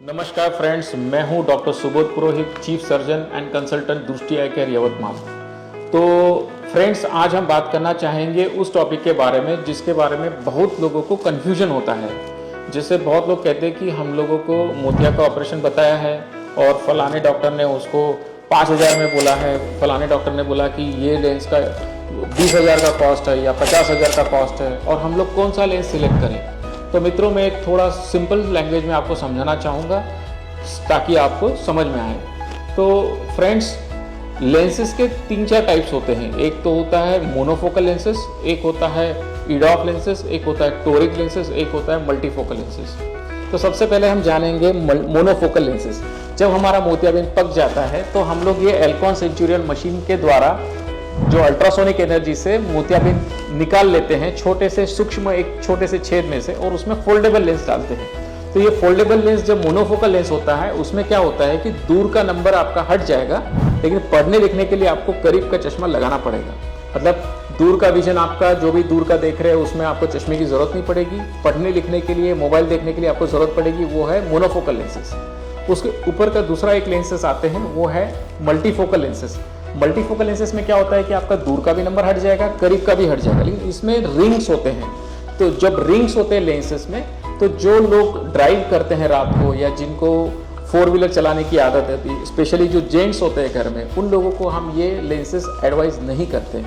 नमस्कार फ्रेंड्स, मैं हूं doctor Subodh Purohit, chief surgeon and consultant दृष्टि आई केयर यवतमाल। तो फ्रेंड्स, आज हम बात करना चाहेंगे उस टॉपिक के बारे में जिसके बारे में बहुत लोगों को कन्फ्यूजन होता है। जैसे बहुत लोग कहते हैं कि हम लोगों को मोतिया का ऑपरेशन बताया है और फलाने डॉक्टर ने उसको 5,000 में बोला है, फलाने डॉक्टर ने बोला कि ये लेंस का 20,000 का कॉस्ट है या 50,000 का कॉस्ट है, और हम लोग कौन सा लेंस सिलेक्ट करें। तो मित्रों, मैं एक थोड़ा सिंपल लैंग्वेज में आपको समझाना चाहूँगा ताकि आपको समझ में आए। तो फ्रेंड्स, लेंसेज के 3-4 टाइप्स होते हैं। एक तो होता है मोनोफोकल लेंसेज, एक होता है ईडॉफ लेंसेज, एक होता है टोरिक लेंसेज, एक होता है मल्टीफोकल लेंसेज। तो सबसे पहले हम जानेंगे मोनोफोकल लेंसेज। जब हमारा मोतियाबिंद पक जाता है तो हम लोग ये एल्कॉन सेंचुरियन मशीन के द्वारा जो अल्ट्रासोनिक एनर्जी से मोतियाबिंद निकाल लेते हैं छोटे से सूक्ष्म एक छोटे से छेद में से, और उसमें फोल्डेबल लेंस डालते हैं। तो ये फोल्डेबल लेंस जब मोनोफोकल लेंस होता है उसमें क्या होता है कि दूर का नंबर आपका हट जाएगा, लेकिन पढ़ने लिखने के लिए आपको करीब का चश्मा लगाना पड़ेगा। मतलब दूर का विजन आपका जो भी दूर का देख रहे हैं उसमें आपको चश्मे की जरूरत नहीं पड़ेगी। पढ़ने लिखने के लिए, मोबाइल देखने के लिए आपको जरूरत पड़ेगी, वो है मोनोफोकल लेंसेज। उसके ऊपर का दूसरा एक लेंसेज आते हैं, वो है मल्टीफोकल लेंसेज। मल्टीफोकल लेंसेज में क्या होता है कि आपका दूर का भी नंबर हट जाएगा, करीब का भी हट जाएगा, लेकिन इसमें रिंग्स होते हैं। तो जब रिंग्स होते हैं लेंसेज में, तो जो लोग ड्राइव करते हैं रात को या जिनको 4 व्हीलर चलाने की आदत है, स्पेशली जो जेंट्स होते हैं घर में, उन लोगों को हम ये लेंसेज एडवाइस नहीं करते,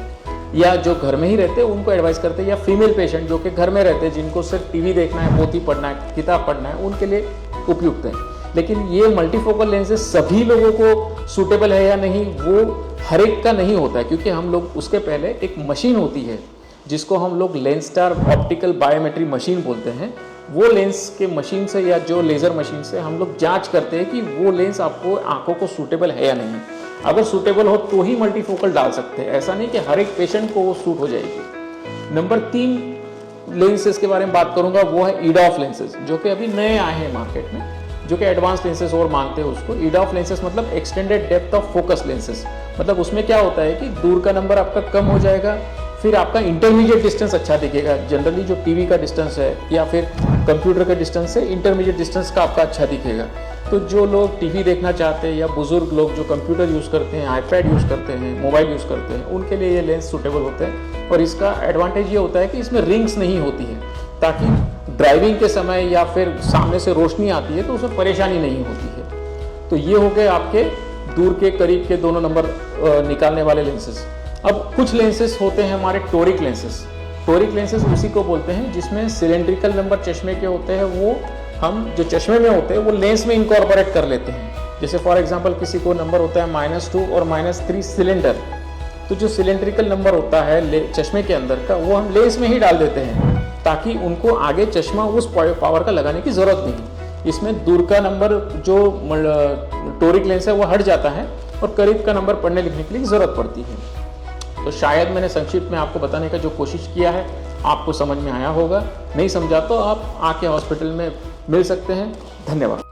या जो घर में ही रहते हैं उनको एडवाइस करते हैं, या फीमेल पेशेंट जो कि घर में रहते हैं जिनको सिर्फ टीवी देखना है, पोथी पढ़ना है, किताब पढ़ना है, उनके लिए उपयुक्त है। लेकिन ये मल्टीफोकल लेंसेज सभी लोगों को सूटेबल है या नहीं, वो हर एक का नहीं होता है, क्योंकि हम लोग उसके पहले एक मशीन होती है जिसको हम लोग लेंसस्टार ऑप्टिकल बायोमेट्री मशीन बोलते हैं। वो लेंस के मशीन से या जो लेज़र मशीन से हम लोग जांच करते हैं कि वो लेंस आपको आंखों को सूटेबल है या नहीं। अगर सूटेबल हो तो ही मल्टीफोकल डाल सकते हैं, ऐसा नहीं कि हर एक पेशेंट को वो सूट हो जाएगी। नंबर 3 लेंसेज के बारे में बात करूंगा, वो है ईडॉफ लेंसेज, जो कि अभी नए आए हैं मार्केट में, जो कि एडवांस लेंसेज और मानते हैं उसको। ईडॉफ लेंसेज मतलब extended depth of focus lenses. मतलब उसमें क्या होता है कि दूर का नंबर आपका कम हो जाएगा, फिर आपका इंटरमीडिएट डिस्टेंस अच्छा दिखेगा। जनरली जो टीवी का डिस्टेंस है या फिर कंप्यूटर का डिस्टेंस है, इंटरमीडिएट डिस्टेंस का आपका अच्छा दिखेगा। तो जो लोग टीवी देखना चाहते हैं या बुजुर्ग लोग जो कंप्यूटर यूज़ करते हैं, आईपैड यूज़ करते हैं, मोबाइल यूज़ करते हैं, उनके लिए ये लेंस सूटेबल होते हैं। और इसका एडवांटेज ये होता है कि इसमें रिंग्स नहीं होती है, ताकि ड्राइविंग के समय या फिर सामने से रोशनी आती है तो उसमें परेशानी नहीं होती है। तो ये हो गए आपके दूर के करीब के दोनों नंबर निकालने वाले लेंसेज। अब कुछ लेंसेज होते हैं हमारे टोरिक लेंसेज। टोरिक लेंसेज उसी को बोलते हैं जिसमें सिलेंड्रिकल नंबर चश्मे के होते हैं, वो हम जो चश्मे में होते हैं वो लेंस में इनकॉर्पोरेट कर लेते हैं। जैसे फॉर एग्जांपल किसी को नंबर होता है -2 और -3 सिलेंडर, तो जो सिलेंड्रिकल नंबर होता है चश्मे के अंदर का, वो हम लेंस में ही डाल देते हैं ताकि उनको आगे चश्मा उस पावर का लगाने की ज़रूरत नहीं। इसमें दूर का नंबर जो टोरिक लेंस है वो हट जाता है और करीब का नंबर पढ़ने लिखने के लिए ज़रूरत पड़ती है। तो शायद मैंने संक्षिप्त में आपको बताने का जो कोशिश किया है आपको समझ में आया होगा। नहीं समझा तो आप आके हॉस्पिटल में मिल सकते हैं। धन्यवाद।